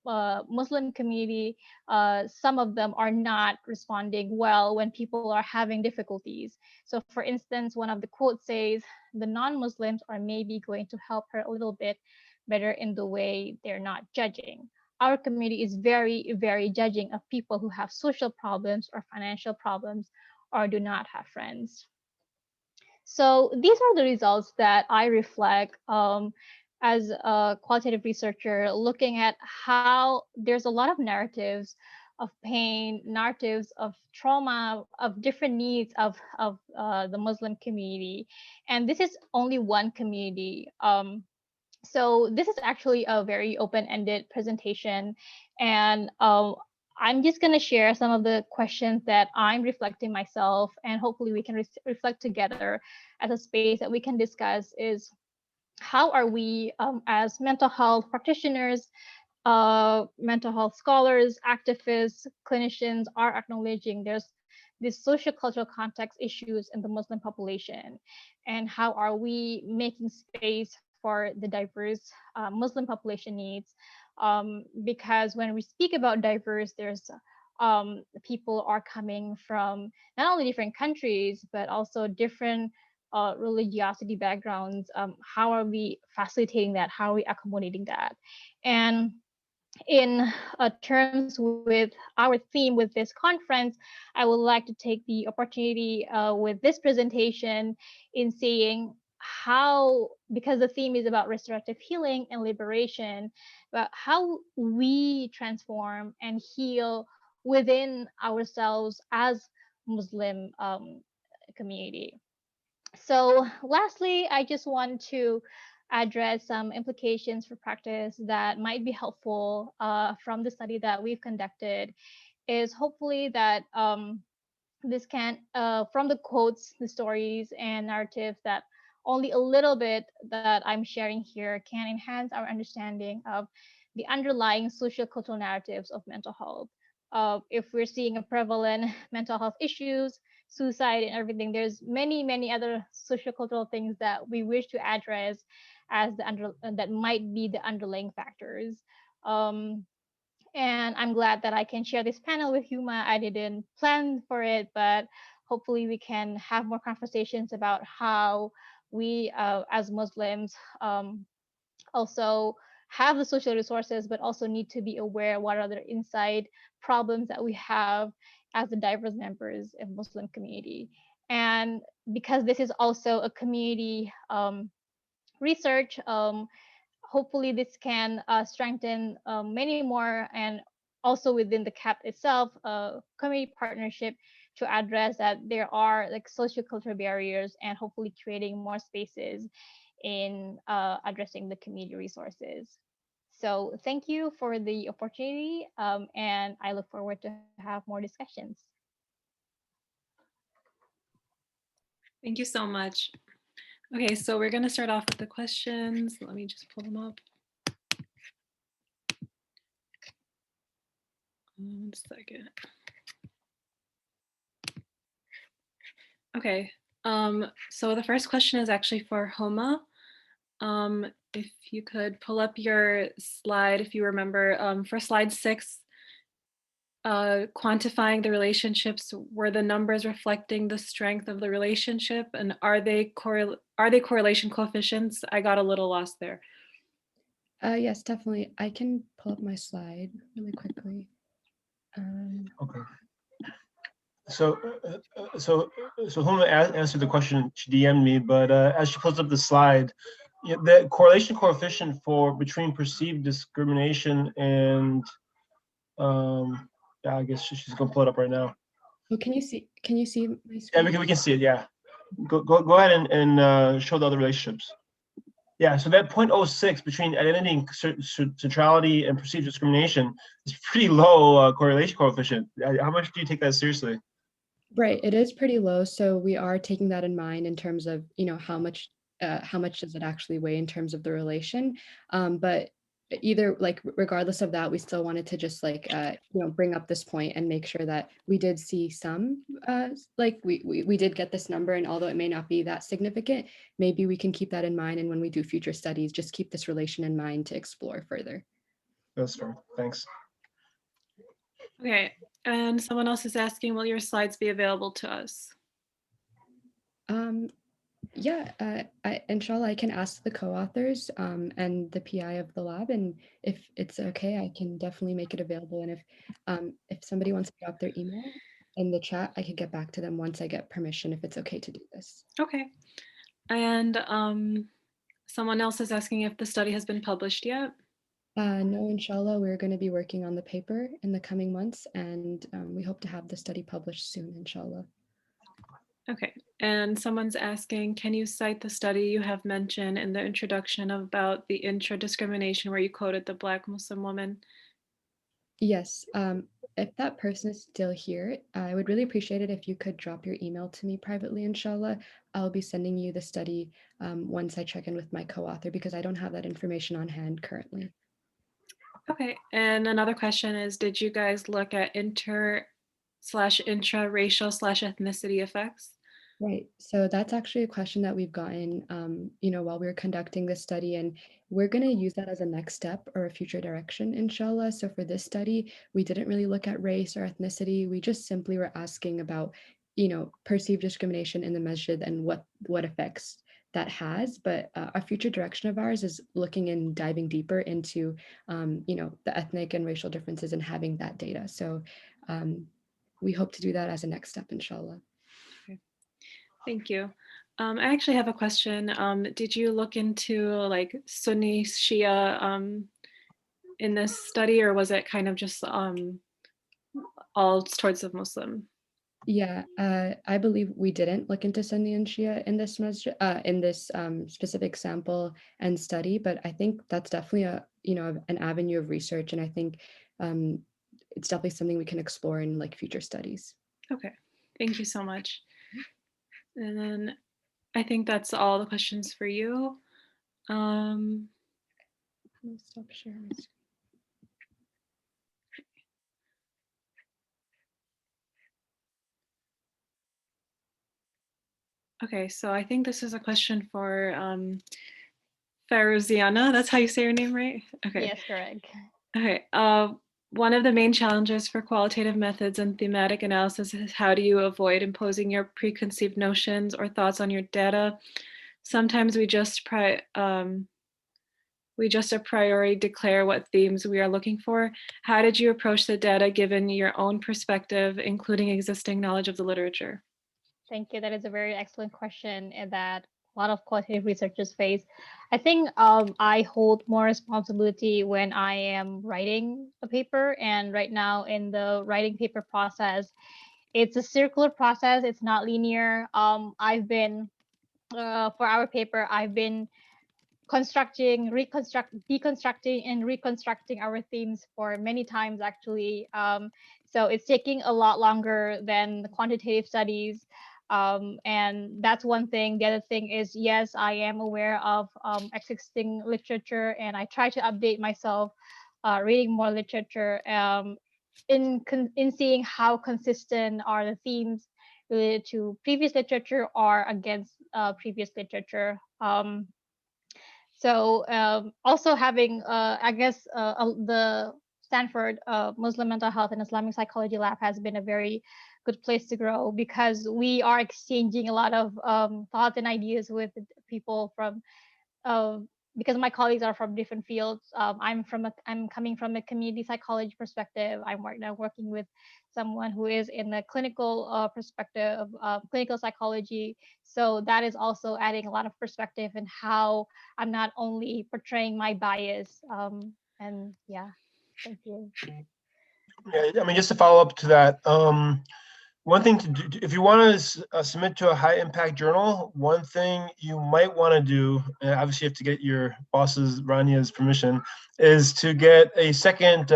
Muslim community, some of them are not responding well when people are having difficulties. So for instance, one of the quotes says, the non-Muslims are maybe going to help her a little bit better in the way they're not judging. Our community is very, very judging of people who have social problems or financial problems or do not have friends. So these are the results that I reflect as a qualitative researcher, looking at how there's a lot of narratives of pain, narratives of trauma, of different needs of the Muslim community. And this is only one community. So this is actually a very open-ended presentation, and I'm just going to share some of the questions that I'm reflecting myself, and hopefully we can reflect together as a space that we can discuss is how are we as mental health practitioners, mental health scholars, activists, clinicians are acknowledging there's these social cultural context issues in the Muslim population, and how are we making space for the diverse Muslim population needs? Because when we speak about diverse, there's people are coming from not only different countries but also different religiosity backgrounds. How are we facilitating that? How are we accommodating that? And in terms with our theme with this conference, I would like to take the opportunity with this presentation in saying how, because the theme is about restorative healing and liberation, about how we transform and heal within ourselves as Muslim community. So lastly, I just want to address some implications for practice that might be helpful from the study that we've conducted, is hopefully that this can, from the quotes, the stories, and narratives, that only a little bit that I'm sharing here can enhance our understanding of the underlying social cultural narratives of mental health. If we're seeing a prevalent mental health issues, suicide, and everything, there's many other social cultural things that we wish to address as that might be the underlying factors. Um, and I'm glad that I can share this panel with Huma. I didn't plan for it, but hopefully we can have more conversations about how we, as Muslims, also have the social resources, but also need to be aware what are the inside problems that we have as the diverse members of Muslim community. And because this is also a community research, hopefully this can strengthen many more, and also within the CAP itself, community partnership to address that there are like sociocultural barriers, and hopefully creating more spaces in addressing the community resources. So thank you for the opportunity, and I look forward to have more discussions. Thank you so much. Okay, so we're going to start off with the questions. Let me just pull them up. 1 second. Okay, so the first question is actually for Homa. If you could pull up your slide, if you remember, for slide 6, quantifying the relationships, were the numbers reflecting the strength of the relationship, and are they correlation coefficients? I got a little lost there. Yes, definitely. I can pull up my slide really quickly. Okay. So Huma answered the question. She DM'd me, but as she pulls up the slide, yeah, the correlation coefficient for between perceived discrimination and yeah, I guess she's gonna pull it up right now. Well, can you see my screen? Yeah, we can see it. Yeah, go ahead and show the other relationships. Yeah, so that 0.06 between identity and centrality and perceived discrimination is pretty low correlation coefficient. How much do you take that seriously? Right, it is pretty low, so we are taking that in mind in terms of, how much does it actually weigh in terms of the relation. But either, like, regardless of that, we still wanted to just bring up this point and make sure that we did see some, like we did get this number, and although it may not be that significant, maybe we can keep that in mind, and when we do future studies, just keep this relation in mind to explore further. That's fair. Thanks. Okay, and someone else is asking, will your slides be available to us? Yeah, inshallah, I can ask the co-authors and the PI of the lab, and if it's okay, I can definitely make it available. And if somebody wants to drop their email in the chat, I could get back to them once I get permission, if it's okay to do this. Okay, and someone else is asking if the study has been published yet. No, inshallah, we're going to be working on the paper in the coming months, and we hope to have the study published soon, inshallah. Okay, and someone's asking, can you cite the study you have mentioned in the introduction about the intra-discrimination where you quoted the Black Muslim woman? Yes, if that person is still here, I would really appreciate it if you could drop your email to me privately, inshallah. I'll be sending you the study once I check in with my co-author, because I don't have that information on hand currently. Okay, and another question is, did you guys look at intra-racial/ethnicity effects? Right. So that's actually a question that we've gotten, while we were conducting this study, and we're going to use that as a next step or a future direction, inshallah. So for this study, we didn't really look at race or ethnicity. We just simply were asking about, perceived discrimination in the masjid and what affects that has, but a future direction of ours is looking and diving deeper into, the ethnic and racial differences and having that data. So we hope to do that as a next step, inshallah. Okay. Thank you. I actually have a question. Did you look into like Sunni Shia in this study, or was it kind of just all towards the Muslim? Yeah, I believe we didn't look into Sunni and Shia in this specific sample and study, but I think that's definitely an avenue of research, and I think it's definitely something we can explore in like future studies. Okay, thank you so much. And then I think that's all the questions for you. I'll stop sharing my screen. Okay, so I think this is a question for Fairuziana. That's how you say your name, right? Okay. Yes, correct. Okay. One of the main challenges for qualitative methods and thematic analysis is how do you avoid imposing your preconceived notions or thoughts on your data? Sometimes we just a priori declare what themes we are looking for. How did you approach the data given your own perspective, including existing knowledge of the literature? Thank you. That is a very excellent question and that a lot of qualitative researchers face. I think I hold more responsibility when I am writing a paper. And right now in the writing paper process, it's a circular process. It's not linear. For our paper, I've been deconstructing and reconstructing our themes for many times actually. So it's taking a lot longer than the quantitative studies. And that's one thing. The other thing is, yes, I am aware of existing literature and I try to update myself, reading more literature, in seeing how consistent are the themes related to previous literature or against previous literature. So also having, the Stanford Muslim Mental Health and Islamic Psychology Lab has been a very good place to grow because we are exchanging a lot of thoughts and ideas with people from, because my colleagues are from different fields. I'm coming from a community psychology perspective. I'm now working with someone who is in the clinical perspective of clinical psychology. So that is also adding a lot of perspective and how I'm not only portraying my bias. And yeah, thank you. Yeah, I mean, just to follow up to that, one thing to do, if you want to submit to a high impact journal, one thing you might want to do, and obviously you have to get your boss's, Rania's permission, is to get a second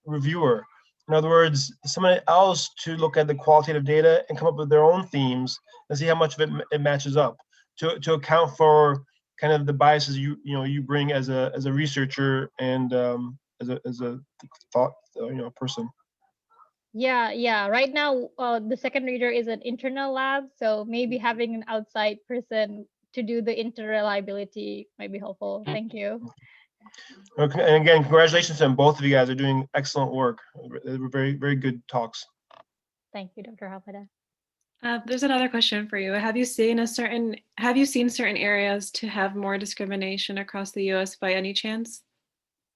reviewer. In other words, somebody else to look at the qualitative data and come up with their own themes and see how much of it matches up to account for kind of the biases you bring as a researcher and as a thought person. Yeah. Right now, the second reader is an internal lab, so maybe having an outside person to do the interreliability might be helpful. Thank you. Okay, and again, congratulations on both of you guys are doing excellent work. They were very, very good talks. Thank you, Dr. Hafida. There's another question for you. Have you seen certain areas to have more discrimination across the U.S. by any chance?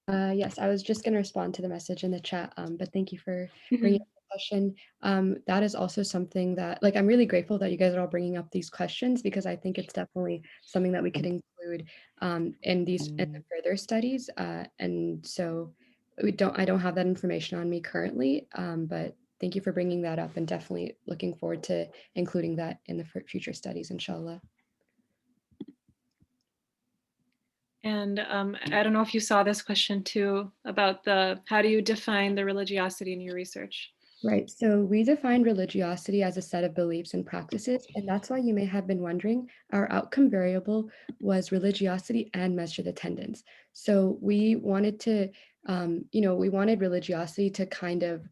Yes, I was just going to respond to the message in the chat, but thank you for bringing up the question. That is also something that, I'm really grateful that you guys are all bringing up these questions because I think it's definitely something that we could include in the further studies. And so I don't have that information on me currently, but thank you for bringing that up and definitely looking forward to including that in the future studies, inshallah. And I don't know if you saw this question too about how do you define the religiosity in your research? Right, so we defined religiosity as a set of beliefs and practices, and that's why you may have been wondering, our outcome variable was religiosity and masjid attendance. So we wanted to, we wanted religiosity to kind of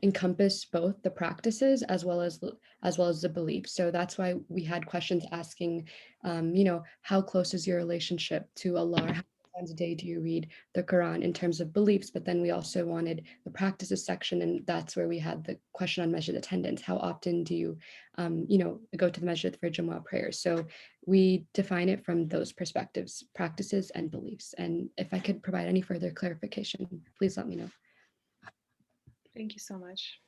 encompass both the practices as well as the beliefs. So that's why we had questions asking, how close is your relationship to Allah? How times a day do you read the Quran in terms of beliefs? But then we also wanted the practices section, and that's where we had the question on Masjid attendance. How often do you, go to the Masjid for Jumu'ah prayers? So we define it from those perspectives, practices and beliefs. And if I could provide any further clarification, please let me know. Thank you so much.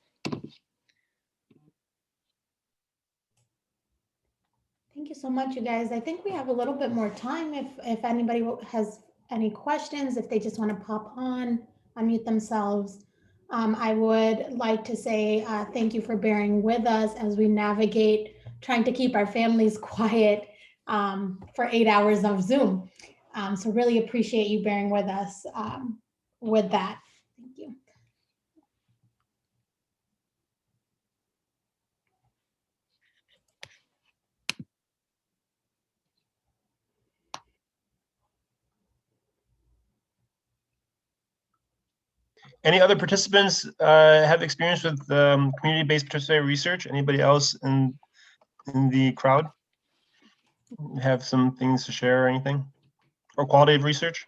Thank you so much, you guys. I think we have a little bit more time if anybody has any questions, if they just want to pop on, unmute themselves. I would like to say thank you for bearing with us as we navigate trying to keep our families quiet for 8 hours of Zoom. So really appreciate you bearing with us with that. Thank you. Any other participants have experience with community-based participatory research? Anybody else in the crowd have some things to share or anything? Or qualitative research?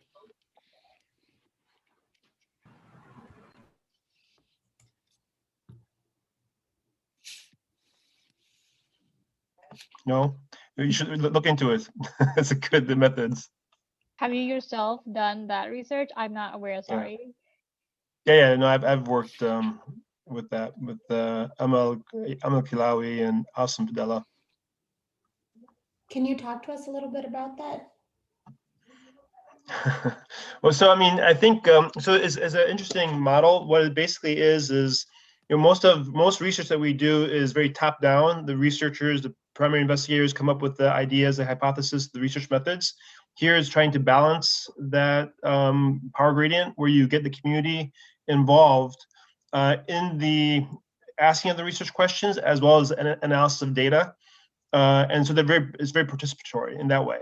No? You should look into it. It's a good methods. Have you yourself done that research? I'm not aware, sorry. Yeah, no, I've worked with that, with Amal Kilawi and Asim Padella. Can you talk to us a little bit about that? Well, so I mean, I think so. It's an interesting model. What it basically is most research that we do is very top down. The researchers, the primary investigators, come up with the ideas, the hypothesis, the research methods. Here is trying to balance that power gradient, where you get the community involved in the asking of the research questions as well as an analysis of data, and so it's very participatory in that way.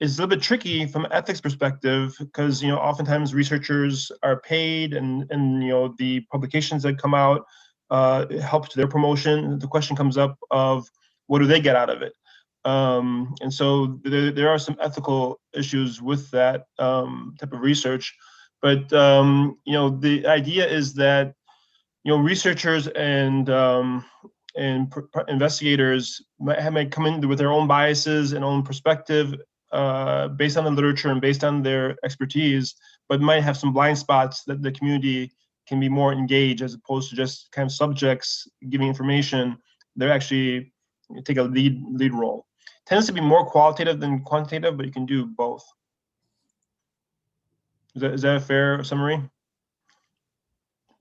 It's a little bit tricky from an ethics perspective because oftentimes researchers are paid, and the publications that come out help to their promotion. The question comes up of what do they get out of it, and so there are some ethical issues with that type of research. But the idea is that researchers and investigators might come in with their own biases and own perspective based on the literature and based on their expertise, but might have some blind spots that the community can be more engaged, as opposed to just kind of subjects giving information. They're actually take a lead role. Tends to be more qualitative than quantitative, but you can do both. Is that a fair summary?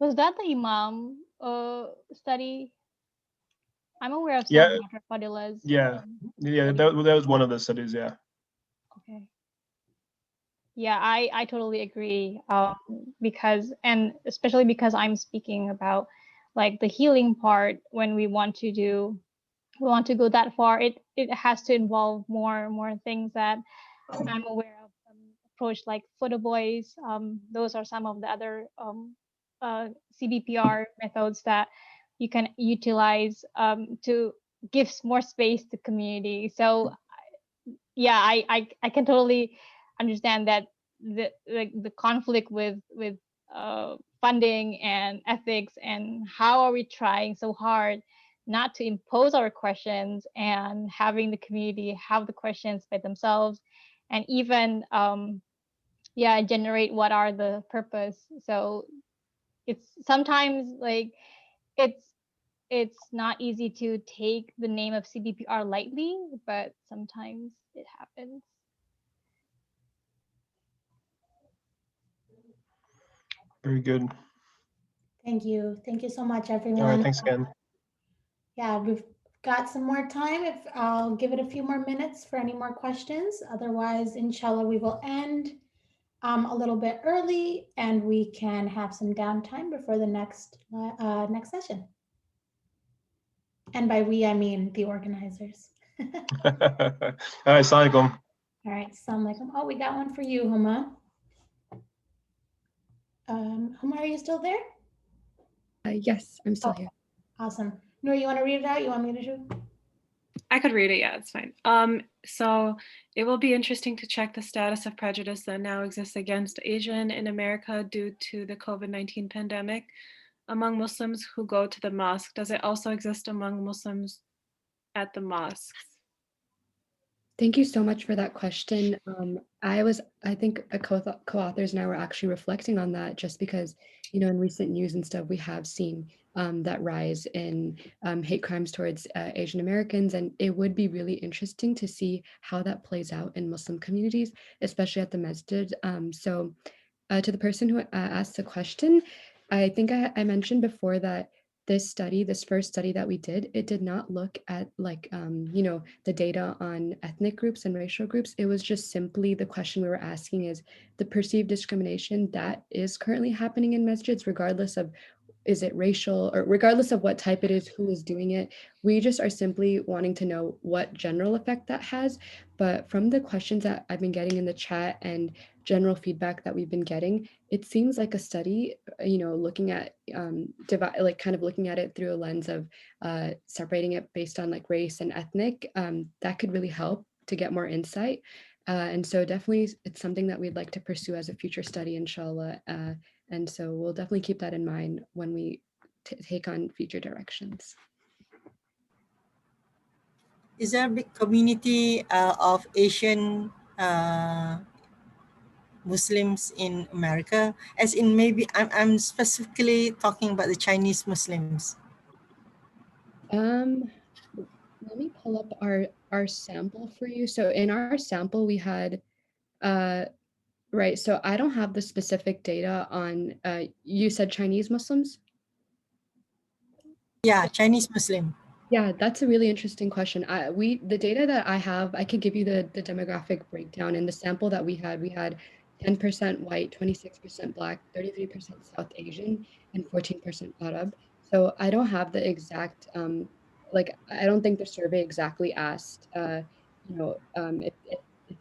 Was that the Imam study? I'm aware of some Fadila's. Yeah, that was one of the studies, yeah. Okay. Yeah, I totally agree. Because, and especially because I'm speaking about like the healing part, when we want to go that far, it has to involve more things that I'm aware of. Approach like photo boys. Those are some of the other CBPR methods that you can utilize to give more space to community. So yeah, I can totally understand that the conflict with funding and ethics, and how are we trying so hard not to impose our questions and having the community have the questions by themselves, and even generate what are the purpose. So it's sometimes like it's not easy to take the name of CBPR lightly, but sometimes it happens. Very good. Thank you. Thank you so much, everyone. All right, thanks again. Yeah, we've got some more time. If I'll give it a few more minutes for any more questions. Otherwise, inshallah, we will end a little bit early, and we can have some downtime before the next session. And by we, I mean the organizers. All right, assalamu alaikum. All right, assalamu alaikum. Oh, we got one for you, Huma. Huma, are you still there? Yes, I'm still here. Awesome. Noor, you want to read it out? You want me to do? I could read it, yeah, it's fine. So it will be interesting to check the status of prejudice that now exists against Asian in America due to the COVID-19 pandemic. Among Muslims who go to the mosque, does it also exist among Muslims at the mosques? Thank you so much for that question. I think co-authors and I were actually reflecting on that just because, in recent news and stuff, we have seen that rise in hate crimes towards Asian Americans. And it would be really interesting to see how that plays out in Muslim communities, especially at the Masjid. So to the person who asked the question, I think I mentioned before that this first study that we did, it did not look at the data on ethnic groups and racial groups. It was just simply the question we were asking is the perceived discrimination that is currently happening in masjids, regardless of is it racial or regardless of what type it is, who is doing it. We just are simply wanting to know what general effect that has. But from the questions that I've been getting in the chat and general feedback that we've been getting, it seems like a study, looking at kind of looking at it through a lens of separating it based on like race and ethnic, that could really help to get more insight. And so definitely it's something that we'd like to pursue as a future study, inshallah. And so we'll definitely keep that in mind when we take on future directions. Is there a big community of Asian Muslims in America? As in maybe I'm specifically talking about the Chinese Muslims. Let me pull up our sample for you. So in our sample we had right, so I don't have the specific data on you said Chinese Muslims? Yeah, Chinese Muslim. Yeah, that's a really interesting question. The data that I have, I could give you the demographic breakdown. In the sample that we had 10% white, 26% Black, 33% South Asian, and 14% Arab. So I don't have the exact, I don't think the survey exactly asked, if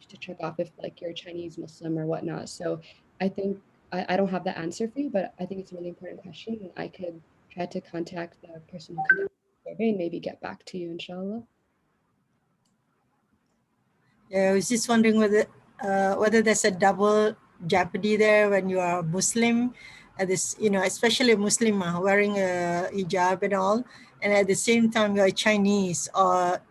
to check off if like you're a Chinese Muslim or whatnot. So I think I don't have the answer for you, but I think it's a really important question, and I could try to contact the person who conducted survey and maybe get back to you, inshallah. Yeah, I was just wondering whether there's a double jeopardy there when you are Muslim, this especially a Muslim wearing a hijab and all, and at the same time you're Chinese or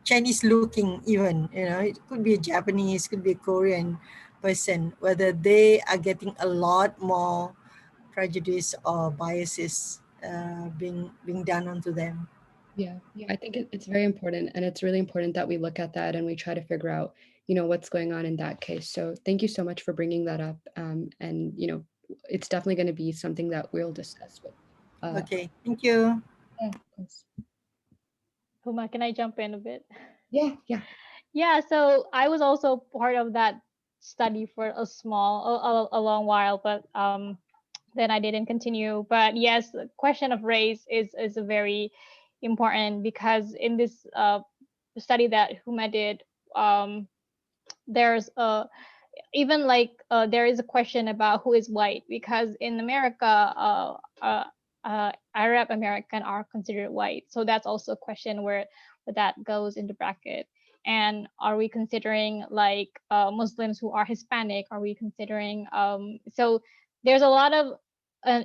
Chinese looking even. It could be a Japanese, could be a Korean person. Whether they are getting a lot more prejudice or biases being done onto them. Yeah, I think it's very important, and it's really important that we look at that and we try to figure out, what's going on in that case. So thank you so much for bringing that up, and it's definitely going to be something that we'll discuss with. Okay, thank you. Yeah, of course. Huma, can I jump in a bit? Yeah. Yeah, so I was also part of that study for a long while, but then I didn't continue. But yes, the question of race is a very important, because in this study that Huma did, there's even there is a question about who is white, because in America, Arab American are considered white. So that's also a question where that goes into bracket. And are we considering Muslims who are Hispanic? Are we considering so there's a lot of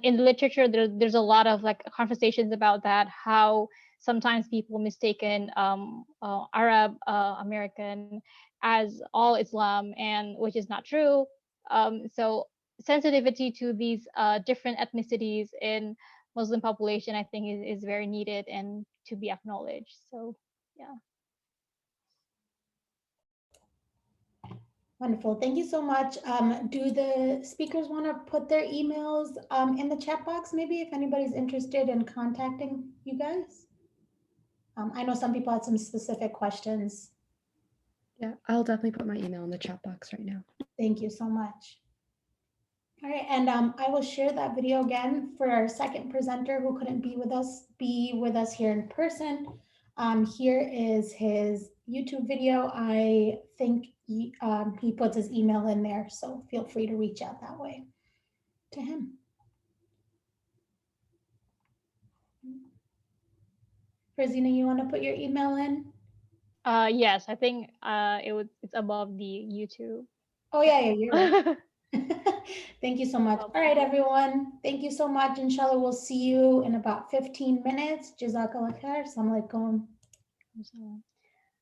in the literature there's a lot of conversations about that, how sometimes people mistaken Arab American as all Islam, and which is not true. So sensitivity to these different ethnicities in Muslim population, I think is very needed and to be acknowledged. So yeah. Wonderful. Thank you so much. Do the speakers want to put their emails in the chat box, maybe, if anybody's interested in contacting you guys? I know some people had some specific questions. Yeah, I'll definitely put my email in the chat box right now. Thank you so much. All right, and I will share that video again for our second presenter who couldn't be with us here in person. Here is his YouTube video. I think he puts his email in there, so feel free to reach out that way to him. Fairuziana, you want to put your email in? Yes, I think it's above the YouTube. Oh yeah, you're right. Thank you so much. All right, everyone. Thank you so much. Inshallah, we'll see you in about 15 minutes. Jazakallah khair. Assalamu alaikum.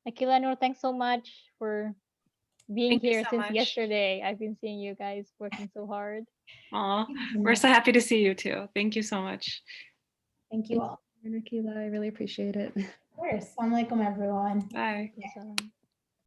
Akila Noor, thanks so much for being Thank you here so since much. yesterday. I've been seeing you guys working so hard. Aw, we're so happy to see you too. Thank you so much. Thank you all. Akila, I really appreciate it. Of course. Assalamu alaikum, everyone. Bye. Yes,